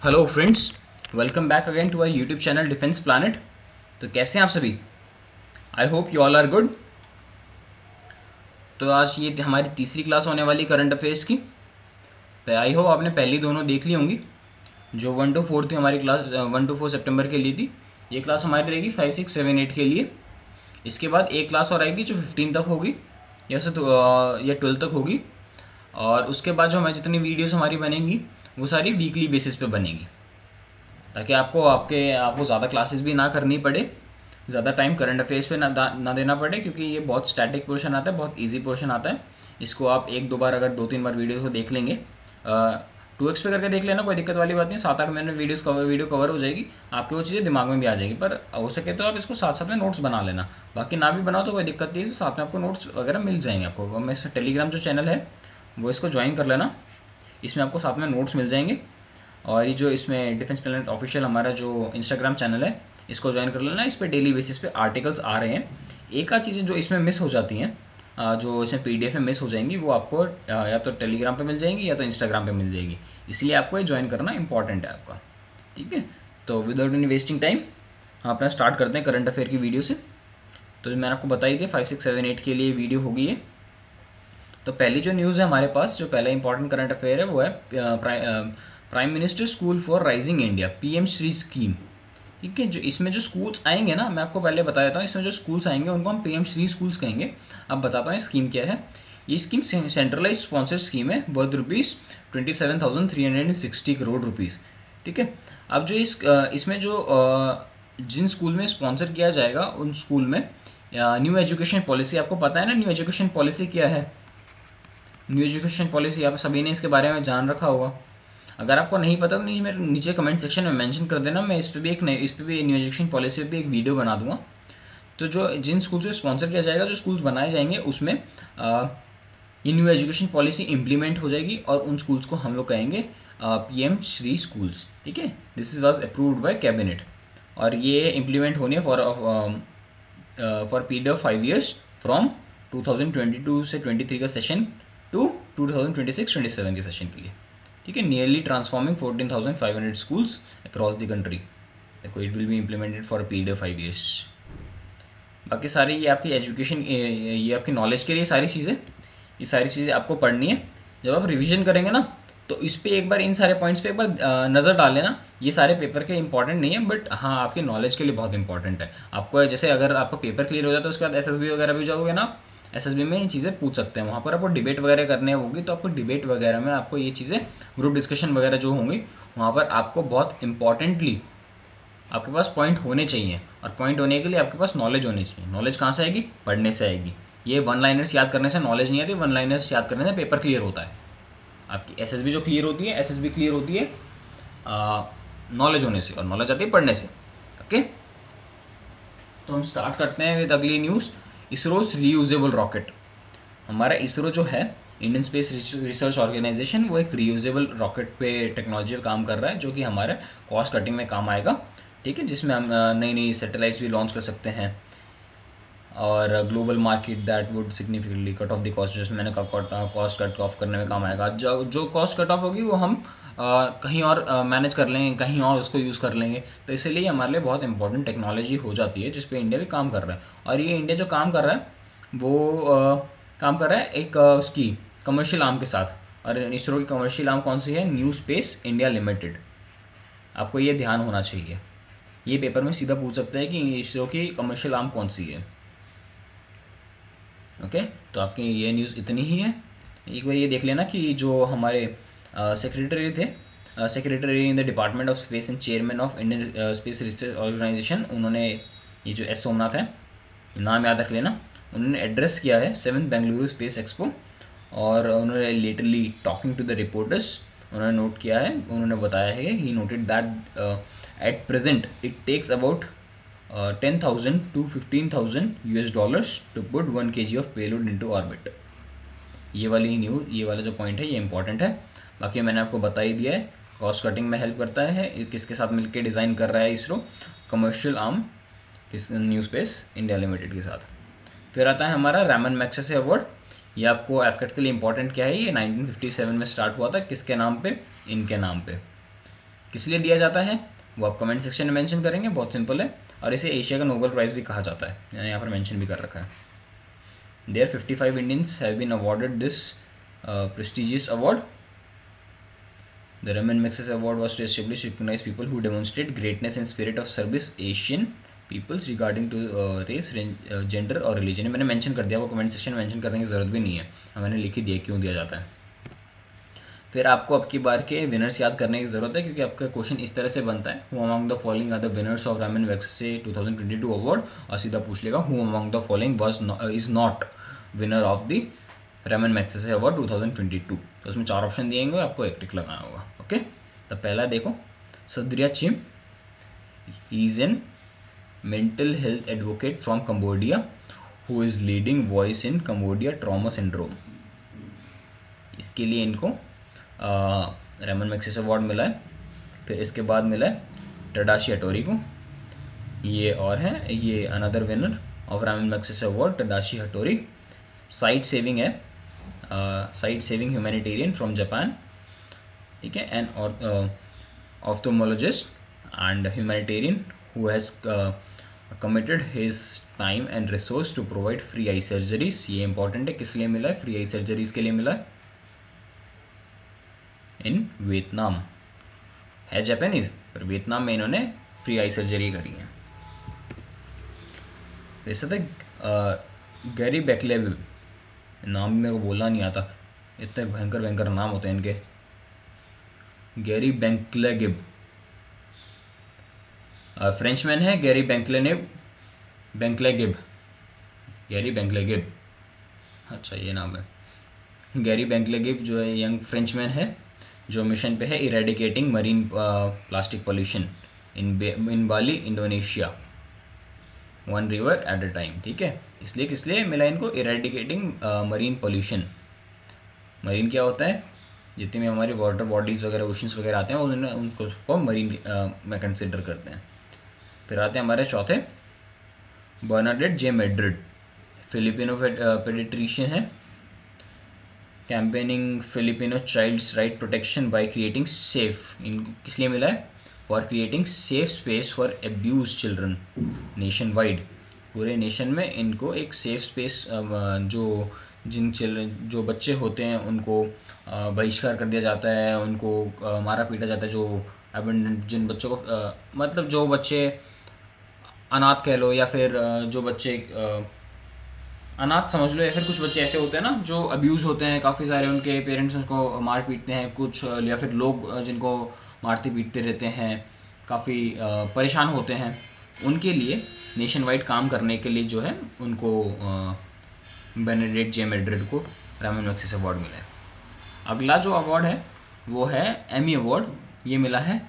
Hello friends, welcome back again to our YouTube channel Defence Planet. तो कैसे हैं आप सभी? I hope you all are good. तो आज ये हमारी तीसरी क्लास होने वाली करंट अफेयर्स की। आई होप आपने पहली दोनों देख ली होंगी। जो 1 to 4 थी हमारी क्लास, 1 to 4 सितंबर के लिए थी। ये क्लास हमारी रहेगी 5, 6, 7, 8 के लिए। इसके बाद एक क्लास और आएगी जो 15 तक होगी, या 12 तक होगी। और उसके बाद जो हमारी जितनी वीडियोस हमारी बनेंगी वो सारी वीकली बेसिस पे बनेगी, ताकि आपको ज़्यादा क्लासेस भी ना करनी पड़े, ज़्यादा टाइम करंट अफेयर्स पे ना देना पड़े, क्योंकि ये बहुत स्टैटिक पोर्शन आता है, बहुत इजी पोर्शन आता है। इसको आप एक दो बार, अगर 2-3 बार वीडियोस को देख लेंगे, 2x पे करके देख लेना, कोई दिक्कत वाली बात नहीं। 7-8 मिनट में वीडियो कवर हो जाएगी, आपकी वो चीज़ें दिमाग में भी आ जाएगी। पर हो सके तो आप इसको साथ साथ में नोट्स बना लेना, बाकी ना भी बनाओ तो कोई दिक्कत नहीं है, साथ में आपको नोट्स वगैरह मिल जाएंगे। आपको मैं इसमें टेलीग्राम जो चैनल है वो इसको ज्वाइन कर लेना, इसमें आपको साथ में नोट्स मिल जाएंगे। और ये जो इसमें डिफेंस प्लानट ऑफिशियल हमारा जो इंस्टाग्राम चैनल है, इसको ज्वाइन कर लेना। इस पर डेली बेसिस पे आर्टिकल्स आ रहे हैं। एक आध चीज़ें जो इसमें मिस हो जाती हैं, जो इसमें पीडीएफ में मिस हो जाएंगी, वो आपको या तो टेलीग्राम पे मिल जाएंगी या तो इंस्टाग्राम पे मिल जाएगी। इसलिए आपको ये ज्वाइन करना इंपॉर्टेंट है आपका, ठीक है। तो विदाउट एनी वेस्टिंग टाइम हम अपना स्टार्ट करते हैं करंट अफेयर की वीडियो से। तो मैंने आपको बताई थी 5, 6, 7, 8 के लिए वीडियो होगी ये। तो पहली जो न्यूज़ है हमारे पास, जो पहला इंपॉर्टेंट करंट अफेयर है, वो है prime minister school for rising India, PM Shri scheme. ठीक है, जो इसमें जो स्कूल्स आएंगे ना, मैं आपको पहले बता देता हूँ, इसमें जो स्कूल्स आएंगे उनको हम पीएम श्री स्कूल्स कहेंगे। अब बताता हूँ स्कीम क्या है। ये स्कीम सेंट्रलाइज स्पॉन्सर्ड स्कीम है, वर्थ ₹27,360 करोड़। ठीक है। अब जो इसमें जो जिन स्कूल में स्पॉन्सर किया जाएगा, उन स्कूल में न्यू एजुकेशन पॉलिसी, आपको पता है ना न्यू एजुकेशन पॉलिसी क्या है? न्यू एजुकेशन पॉलिसी आप सभी ने इसके बारे में जान रखा होगा। अगर आपको नहीं पता तो नीचे कमेंट सेक्शन में मेंशन कर देना, मैं इस पर भी न्यू एजुकेशन पॉलिसी पे भी एक वीडियो बना दूंगा। तो जो जिन स्कूल से स्पॉन्सर किया जाएगा, जो स्कूल्स बनाए जाएंगे, उसमें ये न्यू एजुकेशन पॉलिसी इम्प्लीमेंट हो जाएगी, और उन स्कूल्स को हम लोग कहेंगे पीएम श्री स्कूल्स। ठीक है, this is was approved by cabinet, और ये इम्प्लीमेंट होनी है for period of 5 years, from 2022 से 23 का सेशन टू 2026-27 के सेशन के लिए। ठीक है, nearly transforming 14,500 schools across the country. देखो, it will be implemented for a period of 5 years। बाकी सारी ये आपकी एजुकेशन, ये आपकी नॉलेज के लिए ये सारी चीज़ें आपको पढ़नी है। जब आप रिवीजन करेंगे ना, तो इस पर एक बार, इन सारे पॉइंट्स पे एक बार नज़र डाल लेना। ये सारे पेपर के इंपॉर्टेंट नहीं है, बट हाँ, आपकी नॉलेज के लिए बहुत इंपॉर्टेंट है। आपको जैसे अगर आपका पेपर क्लियर हो जाता है, उसके बाद एसएसबी वगैरह भी जाओगे ना, एसएसबी में ये चीज़ें पूछ सकते हैं। वहाँ पर आपको डिबेट वगैरह करने होगी, तो आपको डिबेट वगैरह में आपको ये चीज़ें, ग्रुप डिस्कशन वगैरह जो होंगी, वहाँ पर आपको बहुत इंपॉर्टेंटली आपके पास पॉइंट होने चाहिए। और पॉइंट होने के लिए आपके पास नॉलेज होनी चाहिए। नॉलेज कहाँ से आएगी? पढ़ने से आएगी। ये वन लाइनर्स याद करने से नॉलेज नहीं आती, वन लाइनर्स याद करने से पेपर क्लियर होता है। आपकी एसएसबी जो क्लियर होती है, एसएसबी क्लियर होती है नॉलेज होने से, और नॉलेज आती है पढ़ने से। ओके, तो हम स्टार्ट करते हैं विद अगली न्यूज़। ISRO's reusable rocket. हमारा इसरो जो है, इंडियन स्पेस रिसर्च ऑर्गेनाइजेशन, वो एक रीयूजेबल रॉकेट पे टेक्नोलॉजी पर काम कर रहा है, जो कि हमारे कॉस्ट कटिंग में काम आएगा। ठीक है, जिसमें हम नई नई सैटेलाइट्स भी लॉन्च कर सकते हैं, और global market that would significantly cut off the cost, जिसमें मैंने कॉस्ट कट ऑफ करने में काम आएगा। जो कॉस्ट कट ऑफ होगी वो हम कहीं और मैनेज कर लेंगे, कहीं और उसको यूज़ कर लेंगे। तो इसीलिए हमारे लिए बहुत इंपॉर्टेंट टेक्नोलॉजी हो जाती है, जिस पे इंडिया भी काम कर रहा है। और ये इंडिया जो काम कर रहा है, वो काम कर रहा है एक उसकी कमर्शियल आर्म के साथ। और इसरो की कमर्शियल आर्म कौन सी है? New space India limited. आपको ये ध्यान होना चाहिए। ये पेपर में सीधा पूछ सकते हैं कि इसरो की कमर्शियल आर्म कौन सी है। ओके, तो आपकी ये न्यूज़ इतनी ही है। एक बार ये देख लेना कि जो हमारे सेक्रेटरी थे, secretary in the department of space and chairman of Indian space research organisation, उन्होंने, ये जो एस सोमनाथ है, नाम याद रख लेना, उन्होंने एड्रेस किया है 7th बेंगलुरु स्पेस एक्सपो। और उन्होंने literally talking to the reporters, उन्होंने नोट किया है, उन्होंने बताया है, he noted that at present it takes about 10,000 to 15,000 US dollars to put 1 kg of payload into orbit। ये वाला जो पॉइंट है, ये इंपॉर्टेंट है। बाकी मैंने आपको बता ही दिया है, कॉस्ट कटिंग में हेल्प करता है। किसके साथ मिलकर डिज़ाइन कर रहा है ISRO? Commercial arm new space India limited के साथ। फिर आता है हमारा रैमन मैग्सेसे अवार्ड। ये आपको एफकेट के लिए इंपॉर्टेंट क्या है? ये 1957 में स्टार्ट हुआ था, किसके नाम पे? इनके नाम पे। किस लिए दिया जाता है वो आप कमेंट सेक्शन में मेंशन करेंगे, बहुत सिंपल है। और इसे एशिया का नोबेल प्राइज़ भी कहा जाता है, मैंने यहाँ पर मेंशन भी कर रखा है। There 55 Indians have been awarded this prestigious award. The Raman Magsaysay Award was to establish recognize people who demonstrate greatness and spirit of service Asian peoples regarding to race, gender और religion। मैंने mention कर दिया, वो comment section में mention करने की ज़रूरत भी नहीं है, मैंने लिख ही दिया क्यों दिया जाता है। फिर आपको अब की बार के विनर्स याद करने की ज़रूरत है, क्योंकि आपका क्वेश्चन इस तरह से बनता है, who among the following are the winners of Raman Magsaysay 2022 award, और सीधा पूछ लेगा who among the following is not winner of the Raman Magsaysay award 2022। तो उसमें 4 ऑप्शन दिएंगे, आपको एक टिक लगाना होगा। ओके, तो पहला देखो, Sotheara Chhim, he is an mental health advocate from Cambodia who is leading voice in Cambodia trauma syndrome. इसके लिए इनको रामन मैग्सेसे अवार्ड मिला है। फिर इसके बाद मिला है टडाशी हटोरी को, ये और है, ये another winner of Raman Magsaysay award, Tadashi Hattori. Sight saving है, sight saving humanitarian from Japan, ठीक है, and ophthalmologist and humanitarian who has committed his time and resource to provide free eye surgeries. ये इंपॉर्टेंट है, किस लिए मिला है, free eye surgeries के लिए मिला है, इन वियतनाम, है जापानीज पर वियतनाम में इन्होंने फ्री आई सर्जरी करी है। वैसे तो गैरी बैकलेब, नाम मेरे को बोलना नहीं आता, इतने भयंकर भयंकर नाम होते हैं इनके। गैरी बेंक्लेगिब, फ्रेंचमैन है गैरी बेंक्लेगिब, गैरी बेंक्लेगिब, अच्छा ये नाम है। गैरी बेंक्लेगिब जो है यंग फ्रेंचमैन है, जो मिशन पे है eradicating marine plastic pollution in Bali Indonesia, 1 river at a time, ठीक है। इसलिए किस लिए मिला इनको, इरेडिकेटिंग मरीन पोल्यूशन। मरीन क्या होता है, जितने भी हमारी वाटर बॉडीज़ वगैरह ओशंस वगैरह आते हैं उनको मरीन में कंसिडर करते हैं। फिर आते हैं हमारे चौथे, Bernadette J Madrid, Filipino paediatrician है, campaigning Filipino child's right protection by creating safe, इनको किस लिए मिला है, for creating safe space for abuse children nationwide. पूरे नेशन में इनको एक सेफ स्पेस, जो बच्चे होते हैं उनको बहिष्कार कर दिया जाता है, उनको मारा पीटा जाता है, जो अबेंडेंट जिन बच्चों को मतलब जो बच्चे अनाथ कह लो, या फिर जो बच्चे अनाथ समझ लो, या फिर कुछ बच्चे ऐसे होते हैं ना जो अब्यूज़ होते हैं, काफ़ी सारे उनके पेरेंट्स उनको मार पीटते हैं कुछ, या फिर लोग जिनको मारते पीटते रहते हैं, काफ़ी परेशान होते हैं, उनके लिए नेशन वाइड काम करने के लिए जो है उनको बेनेडिक्ट जे मैड्रिड को रामन मैग्सेसे अवार्ड मिला है। अगला जो अवार्ड है वो है एमी अवार्ड, ये मिला है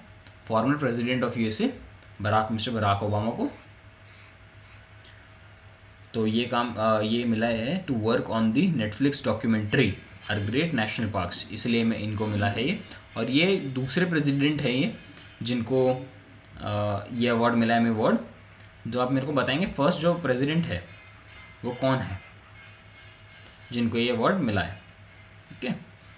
former president of USA mister Barack Obama को। तो ये मिला है to work on the Netflix documentary our great national parks, इसलिए मैं इनको मिला है ये। और ये दूसरे प्रेसिडेंट हैं ये जिनको ये अवार्ड मिला है, एमी अवार्ड। जो आप मेरे को बताएंगे फर्स्ट जो प्रेसिडेंट है वो कौन है जिनको ये अवार्ड मिला है, ठीक है।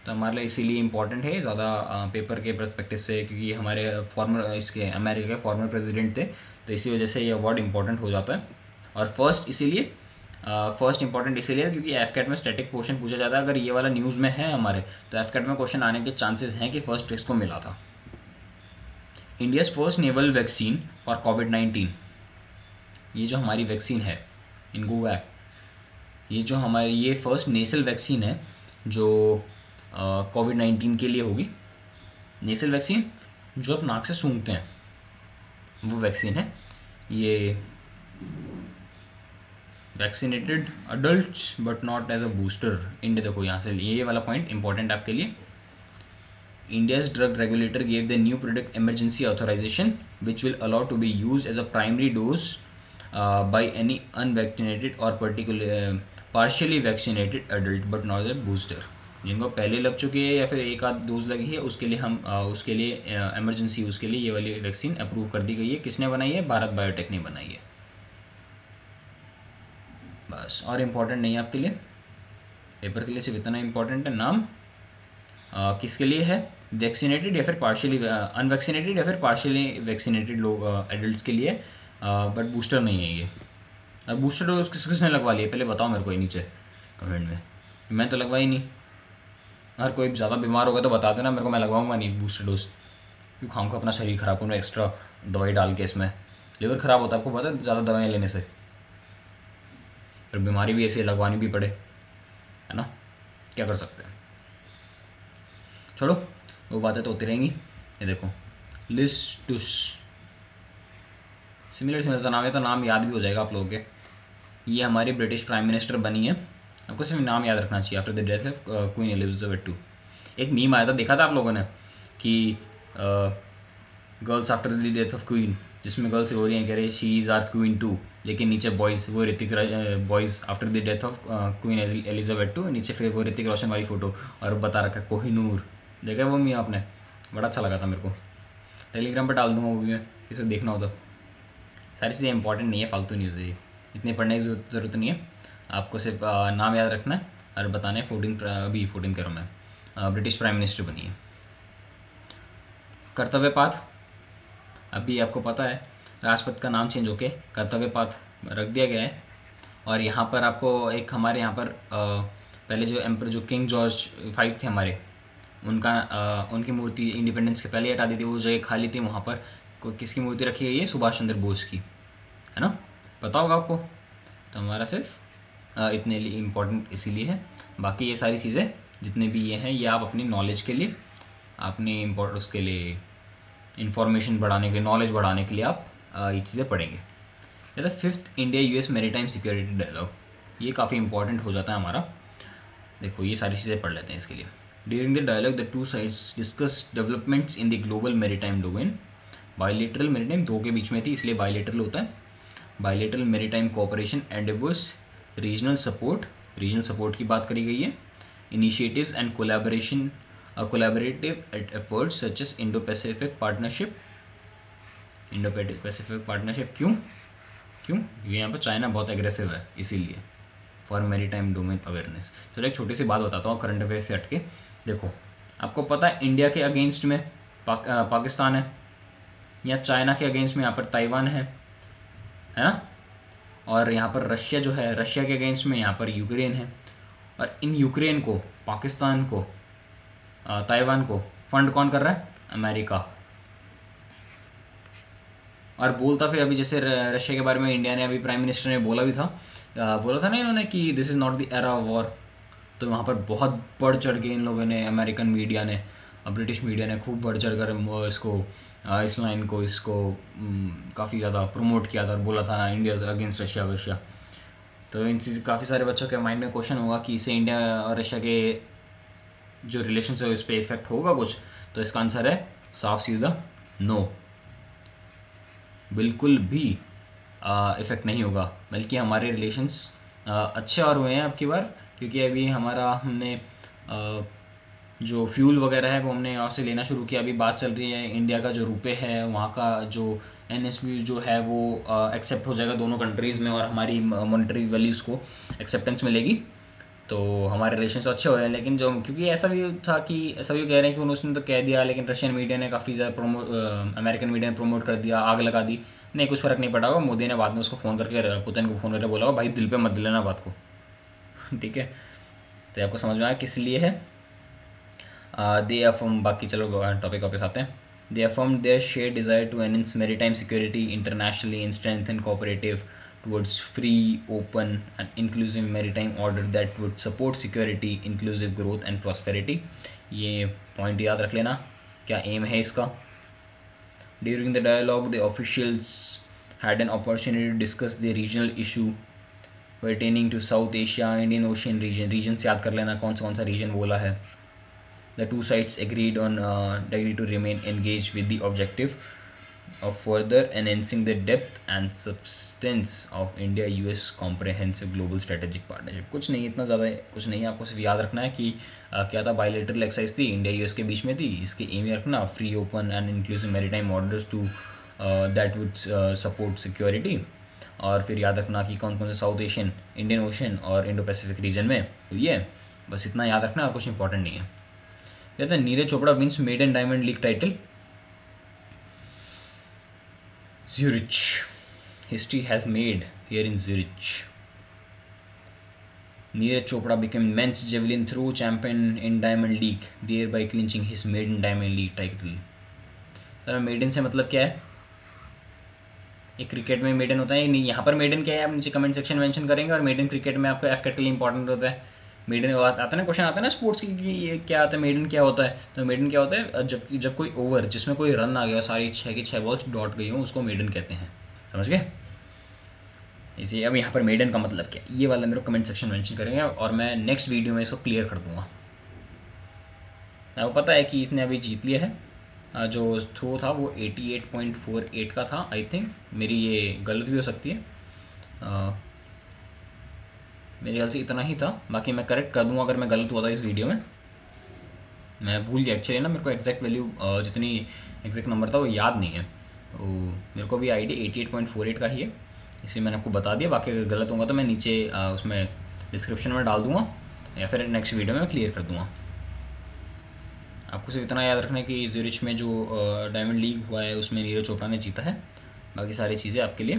तो हमारे लिए इसीलिए इम्पॉर्टेंट है ज़्यादा पेपर के पर्सपेक्टिव से, क्योंकि हमारे अमेरिका के फॉर्मर प्रेसिडेंट थे, तो इसी वजह से ये अवार्ड इम्पॉर्टेंट हो जाता है। और फर्स्ट इंपॉर्टेंट इसीलिए क्योंकि एफकेट में स्टैटिक क्वेश्चन पूछा जाता है। अगर ये वाला न्यूज़ में है हमारे, तो एफकेट में क्वेश्चन आने के चांसेस हैं कि फर्स्ट किसको मिला था। India's first nasal vaccine for कोविड-19, ये जो हमारी वैक्सीन है इनकोवैक, ये जो हमारी ये फर्स्ट नेसल वैक्सीन है जो कोविड-19 के लिए होगी। नेसल वैक्सीन जो आप नाक से सूंघते हैं वो वैक्सीन है। ये vaccinated adults but not as a booster. India देखो यहाँ से ये वाला पॉइंट इंपॉर्टेंट आपके लिए। India's drug regulator gave the new product emergency authorisation which will allow to be use as a primary dose by any unvaccinated और partially vaccinated adult but not a booster. जिनको पहले लग चुकी है या फिर एक आध डोज लगी है उसके लिए हम उसके लिए इमरजेंसी यूज़ के लिए ये वाली वैक्सीन अप्रूव कर दी गई है। किसने बनाई है? भारत बायोटेक ने बनाई है। बस और इम्पोर्टेंट नहीं है आपके लिए, पेपर के लिए सिर्फ इतना इम्पोर्टेंट है। नाम किसके लिए है? वैक्सीनेटेड या फिर पार्शियली अनवैक्सीनेटेड या फिर पार्शियली वैक्सीनेटेड लोग एडल्ट के लिए, बट बूस्टर नहीं है ये। और बूस्टर डोज किसने लगवा लिया पहले बताओ मेरे को, नीचे कमेंट में। मैं तो लगवा ही नहीं। अगर कोई ज़्यादा बीमार होगा तो बता देना मेरे को, मैं लगवाऊंगा नहीं बूस्टर डोज। क्यों खाऊंगा अपना शरीर ख़राब करूँगा एक्स्ट्रा दवाई डाल के इसमें? लिवर ख़राब होता है आपको पता है ज़्यादा दवाइयाँ लेने से, फिर बीमारी भी ऐसे लगवानी भी पड़े, है ना, क्या कर सकते हैं। छोड़ो वो बातें तो होती रहेंगी। ये देखो लिस टुस, सिमिलर सा नाम है, तो नाम याद भी हो जाएगा आप लोगों के। ये हमारी ब्रिटिश प्राइम मिनिस्टर बनी है, आपको सिर्फ नाम याद रखना चाहिए। After the death of Queen Elizabeth two, एक मीम आया था, देखा था आप लोगों ने कि girls after the death of queen, जिसमें गर्ल्स रो रही हैं कह रही she is our queen too, लेकिन नीचे बॉयज़ वो Hrithik boys after the death of Queen Elizabeth two, नीचे फिर वो ऋतिक रोशन वाली फ़ोटो और बता रखा कोहिनूर। देखा वो मीम आपने? बड़ा अच्छा लगा था मेरे को। टेलीग्राम पर डाल दूँगा मूवी में, किसी को देखना हो तो। सारी चीज़ें इंपॉर्टेंट नहीं है, फालतू न्यूज़ है, इतने पढ़ने की ज़रूरत नहीं है। आपको सिर्फ नाम याद रखना है और बताना है। 14 कह रहा हूँ मैं, ब्रिटिश प्राइम मिनिस्टर बनी है। कर्तव्य पाथ, अभी आपको पता है राष्ट्रपति का नाम चेंज होके कर्तव्य पाथ रख दिया गया है। और यहाँ पर आपको एक हमारे यहाँ पर पहले जो एम्पर जो किंग जॉर्ज 5 थे हमारे, उनकी मूर्ति इंडिपेंडेंस के पहले ही हटा दी थी, वो जगह खाली थी, वहाँ पर किसकी मूर्ति रखी गई है? सुभाष चंद्र बोस की, है ना, पता होगा आपको। तो हमारा सिर्फ इतने लिए इम्पोर्टेंट इसीलिए है। बाकी ये सारी चीज़ें जितने भी ये हैं, ये आप अपनी नॉलेज के लिए, अपनी उसके लिए इंफॉर्मेशन बढ़ाने के लिए, नॉलेज बढ़ाने के लिए आप ये चीज़ें पढ़ेंगे। या तो 5th India US maritime security dialogue, ये काफ़ी इंपॉर्टेंट हो जाता है हमारा। देखो ये सारी चीज़ें पढ़ लेते हैं इसके लिए। During the dialogue the two sides discuss developments in the global maritime domain. Bilateral maritime दो के बीच में थी इसलिए बायलैटरल होता है। Bilateral maritime cooperation endeavours, regional support की बात करी गई है। Initiatives and collaboration, collaborative efforts such as Indo Pacific partnership. Indo Pacific partnership क्यों? ये यहाँ पर चाइना बहुत एग्रेसिव है इसीलिए, फॉर मैरीटाइम डोमेन अवेयरनेस। चलो एक छोटी सी बात बताता हूँ करंट अफेयर्स से हटके। देखो आपको पता है इंडिया के अगेंस्ट में पाकिस्तान है, या चाइना के अगेंस्ट में यहाँ पर ताइवान है ना, और यहाँ पर रशिया जो है, रशिया के अगेंस्ट में यहाँ पर यूक्रेन है। और इन यूक्रेन को, पाकिस्तान को, ताइवान को फंड कौन कर रहा है? अमेरिका। और बोलता फिर अभी जैसे रशिया के बारे में इंडिया ने, अभी प्राइम मिनिस्टर ने बोला था ना इन्होंने कि this is not the era of war. तो वहाँ पर बहुत बढ़ चढ़ के इन लोगों ने, अमेरिकन मीडिया ने, ब्रिटिश मीडिया ने खूब बढ़ चढ़ कर इसको, इस लाइन को, इसको काफ़ी ज़्यादा प्रमोट किया था और बोला था इंडिया अगेंस्ट रशिया। तो इन चीज़ काफ़ी सारे बच्चों के माइंड में क्वेश्चन होगा कि इससे इंडिया और रशिया के जो रिलेशन है उस पर इफेक्ट होगा कुछ। तो इसका आंसर है साफ सीधा नो, बिल्कुल भी इफ़ेक्ट नहीं होगा। बल्कि हमारे रिलेशंस अच्छे और हुए हैं अब की बार, क्योंकि अभी हमने जो फ्यूल वगैरह है वो हमने यहाँ से लेना शुरू किया। अभी बात चल रही है इंडिया का जो रुपए है, वहाँ का जो NSB जो है वो एक्सेप्ट हो जाएगा दोनों कंट्रीज़ में, और हमारी मॉनेटरी वैल्यूज़ को एक्सेप्टेंस मिलेगी। तो हमारे रिलेशन अच्छे हो रहे हैं। लेकिन जो, क्योंकि ऐसा भी था कि ऐसा भी कह रहे हैं कि उसने तो कह दिया, लेकिन रशियन मीडिया ने काफ़ी ज़्यादा अमेरिकन मीडिया ने प्रमोट कर दिया, आग लगा दी। नहीं, कुछ फ़र्क नहीं पड़ा होगा। मोदी ने बाद में उसको फ़ोन करके, पुतिन को फ़ोन करके बोला होगा भाई दिल पे मत लेना बात को। ठीक है, तो आपको समझ में आया किस लिए है। दे अफर्म, बाकी चलो टॉपिक वापस आते हैं। They affirm their share desire to enhance maritime security internationally and strengthen cooperative towards free, open and inclusive maritime order that would support security, inclusive growth and prosperity। ये पॉइंट याद रख लेना क्या एम है इसका। During the dialogue the officials had an opportunity to discuss the regional issue pertaining to South Asia, Indian Ocean region से याद कर लेना कौन सा रीजन बोला है। The two sides agreed to remain engaged with the objective of further enhancing the depth and substance of India-US comprehensive global strategic partnership। कुछ नहीं, इतना ज़्यादा कुछ नहीं है, आपको सिर्फ याद रखना है कि क्या था, बायलैटरल एक्सरसाइज थी, इंडिया US के बीच में थी। इसके एम ही रखना free, open and inclusive maritime orders to that would support security. और फिर याद रखना कि कौन कौन से साउथ एशियन, इंडियन ओशन और इंडो पैसिफिक रीजन में हुई है। बस इतना याद रखना और कुछ इंपॉर्टेंट नहीं है। कहते हैं Neeraj Chopra wins maiden Diamond League title Zurich, history has made here in Zurich. Neeraj Chopra became men's javelin throw champion in Diamond League, thereby clinching his maiden Diamond League title। Sir maiden से मतलब क्या है? ये क्रिकेट में मेडन होता है नहीं, यहाँ पर मेडन क्या है आप नीचे कमेंट सेक्शन में मेंशन करेंगे। और मेडन क्रिकेट में आपको एफ कैट के लिए इंपॉर्टेंट होता है। मेडन आता है ना, क्वेश्चन आता है ना स्पोर्ट्स की कि ये क्या आता है, मेडन क्या होता है। तो मेडन क्या होता है, जब कोई ओवर जिसमें कोई रन आ गया, सारी 6 की 6 बॉल्स डॉट गई हो, उसको मेडन कहते हैं। समझ गए? इसी अब यहाँ पर मेडन का मतलब क्या, ये वाला मेरे को कमेंट सेक्शन में मेंशन करेंगे और मैं नेक्स्ट वीडियो में इसको क्लियर कर दूंगा। आपको पता है कि इसने अभी जीत लिया है। जो थ्रो था वो 88.48 का था आई थिंक, मेरी ये गलत भी हो सकती है। मेरे ख्याल से इतना ही था, बाकी मैं करेक्ट कर दूंगा अगर मैं गलत हुआ था इस वीडियो में। मैं भूल गया एक्चुअली ना, मेरे को एग्जैक्ट वैल्यू जितनी एग्जैक्ट नंबर था वो याद नहीं है। तो मेरे को भी आईडी 88.48 का ही है, इसलिए मैंने आपको बता दिया। बाकी अगर गलत होगा तो मैं नीचे उसमें डिस्क्रिप्शन में डाल दूंगा या फिर नेक्स्ट वीडियो में क्लियर कर दूंगा। आपको सिर्फ इतना याद रखना है कि ज्यूरिच में जो डायमंड लीग हुआ है उसमें नीरज चोपड़ा ने जीता है। बाकी सारी चीज़ें आपके लिए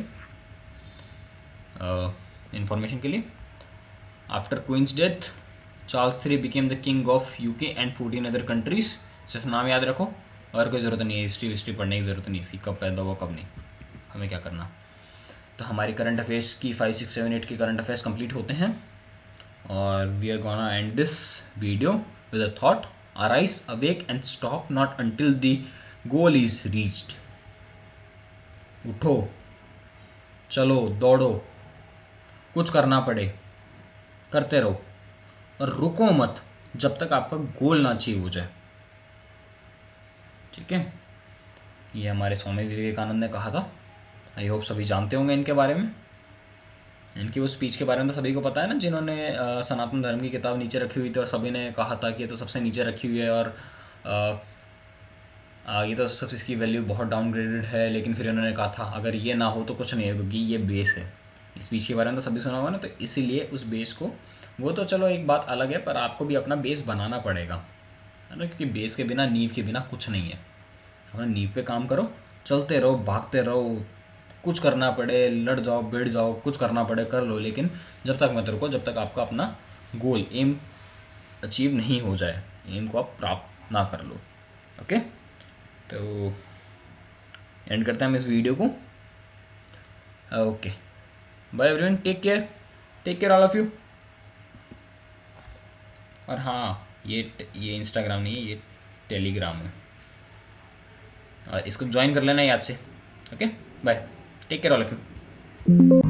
इंफॉर्मेशन के लिए। After queen's death Charles III became the king of UK and 14 other countries. सिर्फ नाम याद रखो और कोई ज़रूरत नहीं है, हिस्ट्री पढ़ने की ज़रूरत नहीं, कब पैदा हुआ कब नहीं, हमें क्या करना। तो हमारी करंट अफेयर्स की 5, 6, 7, 8 के करंट अफेयर्स कंप्लीट होते हैं और we are gonna end this video with a thought, arise, awake and stop not until the goal is reached। उठो, चलो, दौड़ो, कुछ करना पड़े करते रहो और रुको मत जब तक आपका गोल ना अचीव हो जाए। ठीक है, ये हमारे स्वामी विवेकानंद ने कहा था। आई होप सभी जानते होंगे इनके बारे में, इनकी वो स्पीच के बारे में तो सभी को पता है ना, जिन्होंने सनातन धर्म की किताब नीचे रखी हुई थी और सभी ने कहा था कि ये तो सबसे नीचे रखी हुई है और ये तो सबसे इसकी वैल्यू बहुत डाउनग्रेडेड है। लेकिन फिर इन्होंने कहा था अगर ये ना हो तो कुछ नहीं है, क्योंकि ये बेस है। इस स्पीच के बारे में तो सभी सुना होगा ना, तो इसीलिए उस बेस को, वो तो चलो एक बात अलग है, पर आपको भी अपना बेस बनाना पड़ेगा, है ना, क्योंकि बेस के बिना, नींव के बिना कुछ नहीं है। अपना नींव पे काम करो, चलते रहो, भागते रहो, कुछ करना पड़े लड़ जाओ, बैठ जाओ, कुछ करना पड़े कर लो, लेकिन जब तक मत रुको जब तक आपका अपना गोल, एम अचीव नहीं हो जाए, एम को आप प्राप्त ना कर लो। ओके, तो एंड करते हैं हम इस वीडियो को। Okay, bye everyone, take care all of you. और हाँ, ये इंस्टाग्राम नहीं है, ये टेलीग्राम है और इसको ज्वाइन कर लेना याद से। Okay, bye, take care all of you.